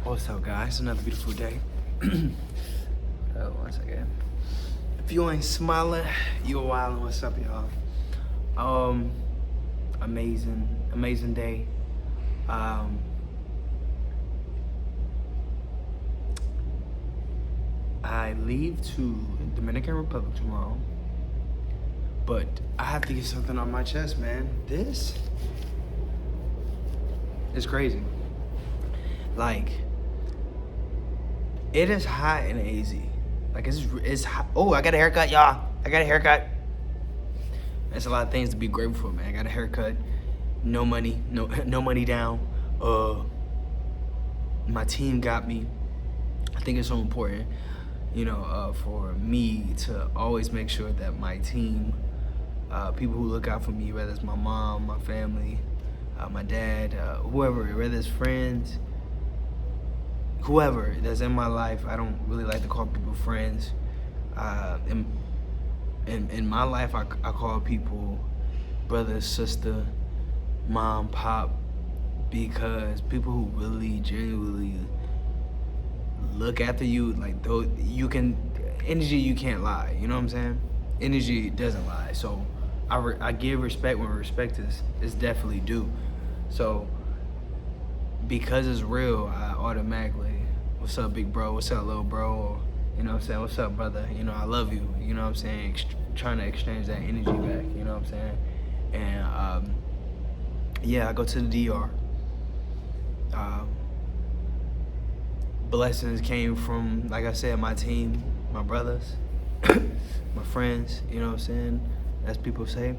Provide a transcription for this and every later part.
What's up, guys? Another beautiful day. One second. If you ain't smiling, you a wildin'. What's up, y'all? Amazing day. I leave to Dominican Republic tomorrow, but I have to get something on my chest, man. This is crazy. Like, it is hot in AZ. Like, it's hot. Oh, I got a haircut, y'all. I got a haircut. That's a lot of things to be grateful for, man. I got a haircut. No money. No money down. My team got me. I think it's so important, for me to always make sure that my team, people who look out for me, whether it's my mom, my family, my dad, whoever, whether it's friends, whoever that's in my life. I don't really like to call people friends. In my life, I call people brother, sister, mom, pop, because people who really genuinely look after you, like, those, energy, you can't lie. You know what I'm saying? Energy doesn't lie. So I give respect when respect is definitely due. So because it's real, I automatically, what's up, big bro? What's up, little bro? Or, you know what I'm saying? What's up, brother? I love you. You know what I'm saying? Trying to exchange that energy back. You know what I'm saying? And yeah, I go to the DR. Blessings came from, like I said, my team, my brothers, my friends. You know what I'm saying? As people say.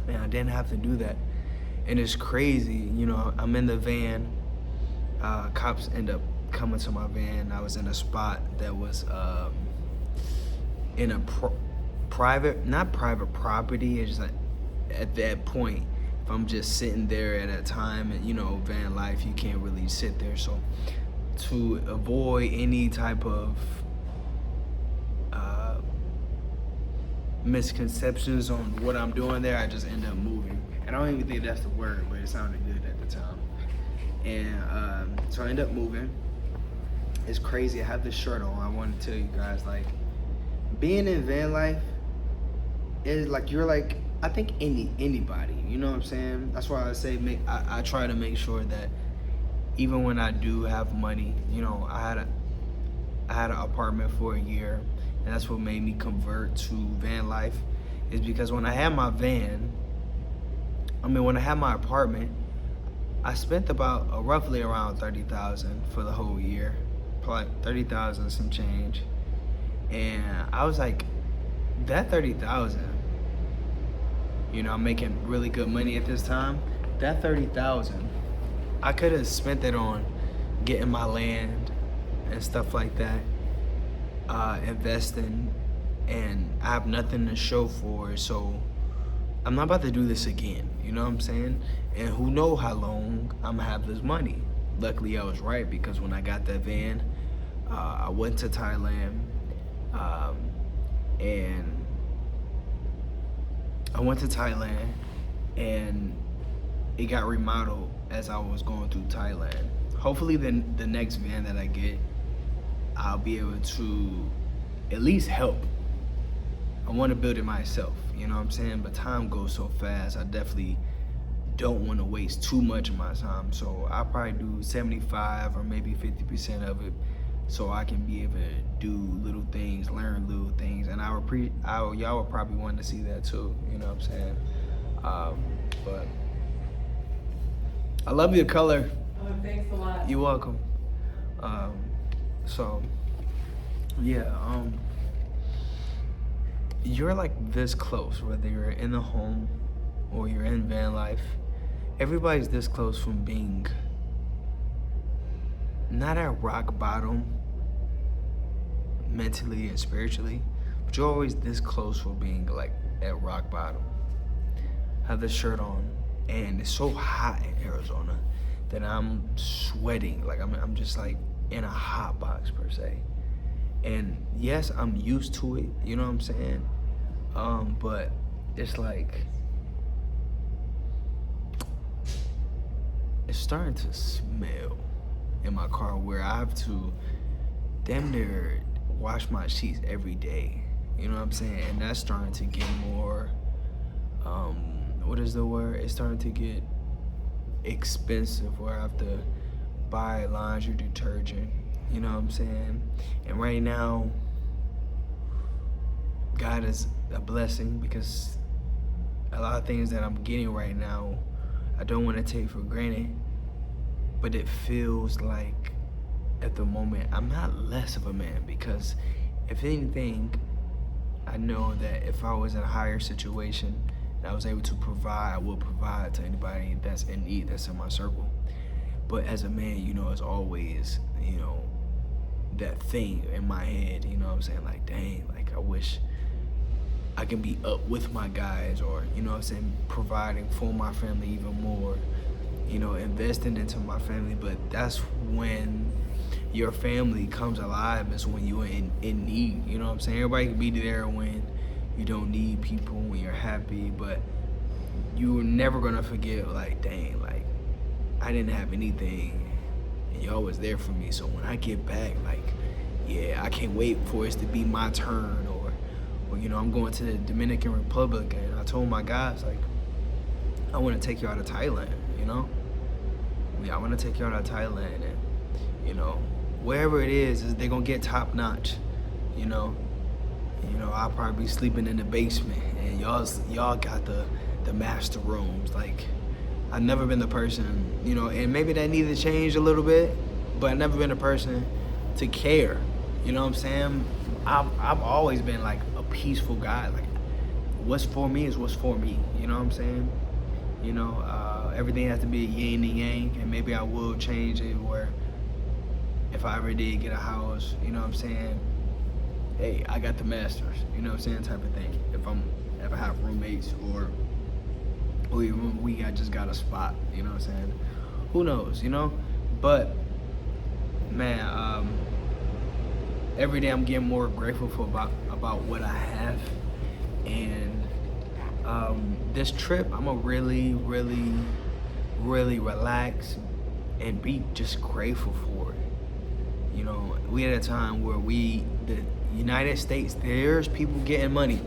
And I didn't have to do that. And it's crazy. I'm in the van. Cops end up coming to my van. I was in a spot that was in a not private property. It's just like, at that point, if I'm just sitting there at a time, and van life, you can't really sit there. So to avoid any type of misconceptions on what I'm doing there, I just end up moving. And I don't even think that's the word, but it sounded good at the time. And so I end up moving. It's crazy. I have this shirt on. I want to tell you guys, like, being in van life is like, you're like, I think anybody, you know what I'm saying? That's why I say I try to make sure that even when I do have money, I had an apartment for a year, and that's what made me convert to van life, is because when I had my when I had my apartment, I spent about roughly around $30,000 for the whole year, probably $30,000 some change, and I was like, that $30,000, I'm making really good money at this time. That $30,000, I could have spent it on getting my land and stuff like that, investing, and I have nothing to show for it. So I'm not about to do this again. You know what I'm saying? And who know how long I'm gonna have this money. Luckily, I was right, because when I got that van, I went to Thailand, and it got remodeled as I was going through Thailand. Hopefully the next van that I get, I'll be able to at least help. I want to build it myself, you know what I'm saying? But time goes so fast, I definitely don't want to waste too much of my time. So I'll probably do 75 or maybe 50% of it, so I can be able to do little things, learn little things, and y'all would probably want to see that too, you know what I'm saying? But I love your color. Oh, thanks a lot. You're welcome. So yeah, you're like this close, whether you're in the home or you're in van life. Everybody's this close from being not at rock bottom mentally and spiritually, but you're always this close from being like at rock bottom. I have this shirt on, and it's so hot in Arizona that I'm sweating. Like I'm just like in a hot box per se. And yes, I'm used to it, you know what I'm saying? But it's like, it's starting to smell in my car where I have to damn near wash my sheets every day. You know what I'm saying? And that's starting to get more, what is the word? It's starting to get expensive where I have to buy laundry detergent. You know what I'm saying? And right now, God is a blessing because a lot of things that I'm getting right now, I don't want to take for granted, but it feels like at the moment I'm not less of a man, because if anything, I know that if I was in a higher situation and I was able to provide, I will provide to anybody that's in need, that's in my circle. But as a man, you know, it's always, you know, that thing in my head, you know what I'm saying? Like, dang, like I wish I can be up with my guys, or, you know what I'm saying, providing for my family even more, you know, investing into my family. But that's when your family comes alive, is when you're in need, you know what I'm saying? Everybody can be there when you don't need people, when you're happy, but you're never gonna forget, like, dang, like, I didn't have anything, and y'all was there for me. So when I get back, like, yeah, I can't wait for it to be my turn, or you know, I'm going to the Dominican Republic, and I told my guys, like, I want to take you out of Thailand, you know? Yeah, I want to take you out of Thailand, and, you know, wherever it is they're going to get top notch, you know? I'll probably be sleeping in the basement, and y'all got the master rooms. Like, I've never been the person, you know, and maybe that needs to change a little bit, but I've never been a person to care, you know what I'm saying? I've always been like a peaceful guy. Like, what's for me is what's for me, you know what I'm saying? You know, everything has to be yin and yang, and maybe I will change it where if I ever did get a house, you know what I'm saying, hey, I got the masters, you know what I'm saying, type of thing. If I have roommates, or I just got a spot, you know what I'm saying? Who knows, you know? But man, every day I'm getting more grateful for about what I have, and this trip I'm gonna really relax and be just grateful for it. You know, we at a time where the United States, there's people getting money,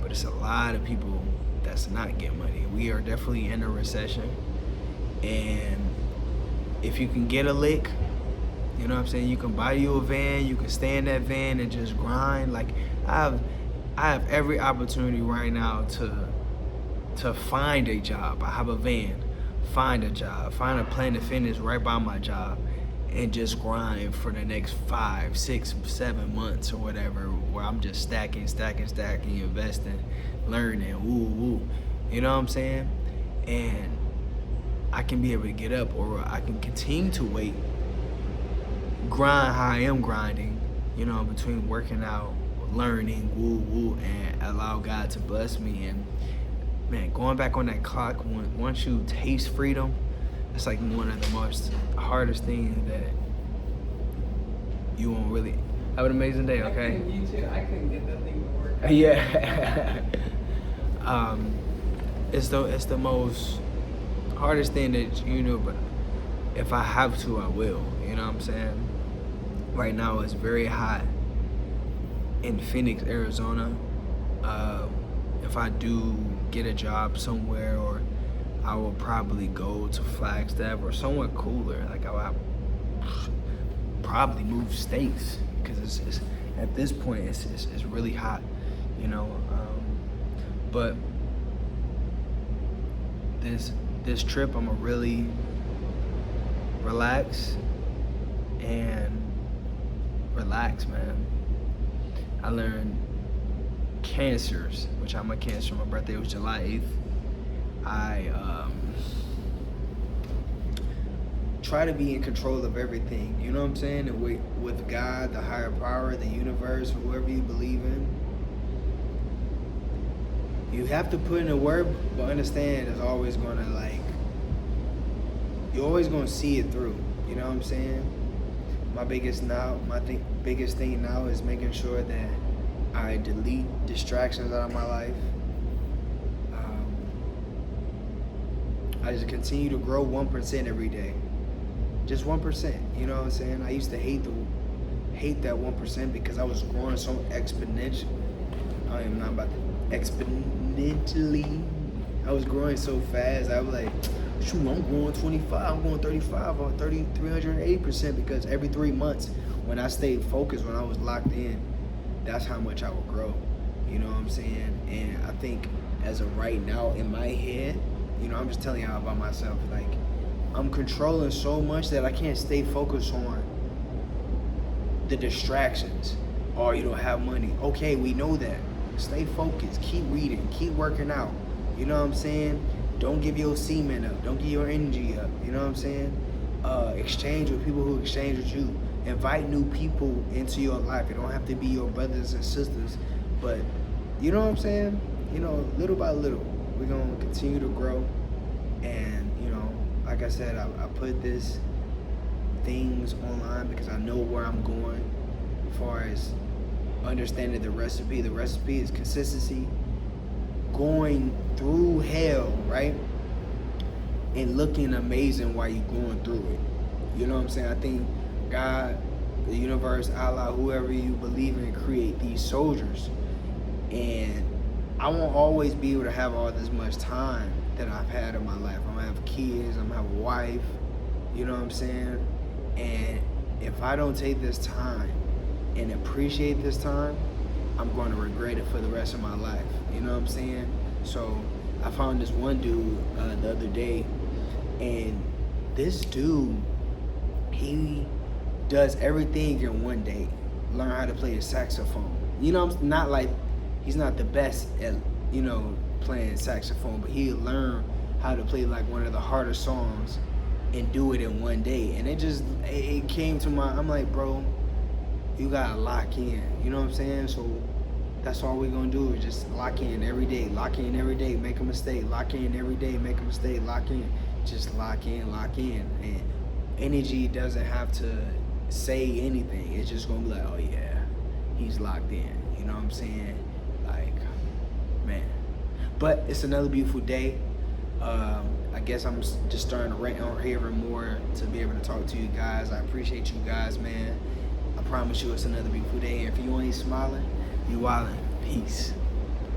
but it's a lot of people that's not getting money. We are definitely in a recession, and if you can get a lick, you know what I'm saying, you can buy you a van, you can stay in that van and just grind. Like, I have every opportunity right now to find a job. I have a van, find a job, find a Planet Fitness right by my job, and just grind for the next 5, 6, 7 months or whatever, where I'm just stacking, investing, learning, woo. You know what I'm saying? And I can be able to get up, or I can continue to wait, grind how I am grinding, you know, between working out, learning, woo, and allow God to bless me. And man, going back on that clock, once you taste freedom, it's like one of the most hardest things that you won't really have an amazing day, okay? You too. I couldn't get that thing to work. Yeah. It's the most hardest thing that you know, but if I have to, I will. You know what I'm saying? Right now it's very hot in Phoenix, Arizona. If I do get a job somewhere, or I will probably go to Flagstaff or somewhere cooler. Like, I'll probably move states, because it's at this point it's really hot, you know. But this trip, I'm gonna really relax, man. I learned cancers, which I'm a Cancer. My birthday was July 8th. I try to be in control of everything, you know what I'm saying? And with God, the higher power, the universe, whoever you believe in, you have to put in the work, but understand it's always gonna, like, you're always gonna see it through, you know what I'm saying? My biggest thing now is making sure that I delete distractions out of my life. I just continue to grow 1% every day. Just 1%. You know what I'm saying? I used to hate that 1% because I was growing so exponentially. I am not about to exponentially. I was growing so fast. I was like, shoot, I'm growing 25, I'm going 35 or 30, 380% because every 3 months when I stayed focused, when I was locked in, that's how much I would grow. You know what I'm saying? And I think as of right now in my head, you know, I'm just telling y'all about myself, like, I'm controlling so much that I can't stay focused on the distractions. Or you don't have money. Okay, we know that. Stay focused. Keep reading. Keep working out. You know what I'm saying? Don't give your semen up. Don't give your energy up. You know what I'm saying? Exchange with people who exchange with you. Invite new people into your life. It don't have to be your brothers and sisters, but you know what I'm saying? You know, little by little, we're gonna continue to grow. And you know, like I said, I put this things online because I know where I'm going as far as understanding the recipe. The recipe is consistency, going through hell, right? And looking amazing while you're going through it. You know what I'm saying? I think God, the universe, Allah, whoever you believe in, create these soldiers. And I won't always be able to have all this much time that I've had in my life. I'm gonna have kids, I'm gonna have a wife, you know what I'm saying? And if I don't take this time and appreciate this time, I'm going to regret it for the rest of my life. You know what I'm saying? So I found this one dude the other day, and this dude, he does everything in one day. Learn how to play the saxophone. You know, I'm not like, he's not the best at, you know, playing saxophone, but he'll learn how to play like one of the harder songs and do it in one day. And it came to my, I'm like, bro, you gotta lock in. You know what I'm saying? So that's all we're gonna do is just lock in every day, make a mistake, lock in every day, make a mistake, lock in. Just lock in. And energy doesn't have to say anything. It's just gonna be like, oh yeah, he's locked in. You know what I'm saying? Like, man. But it's another beautiful day. I guess I'm just starting to rant on here more to be able to talk to you guys. I appreciate you guys, man. I promise you it's another beautiful day. And if you ain't smiling, you wildin'. Peace.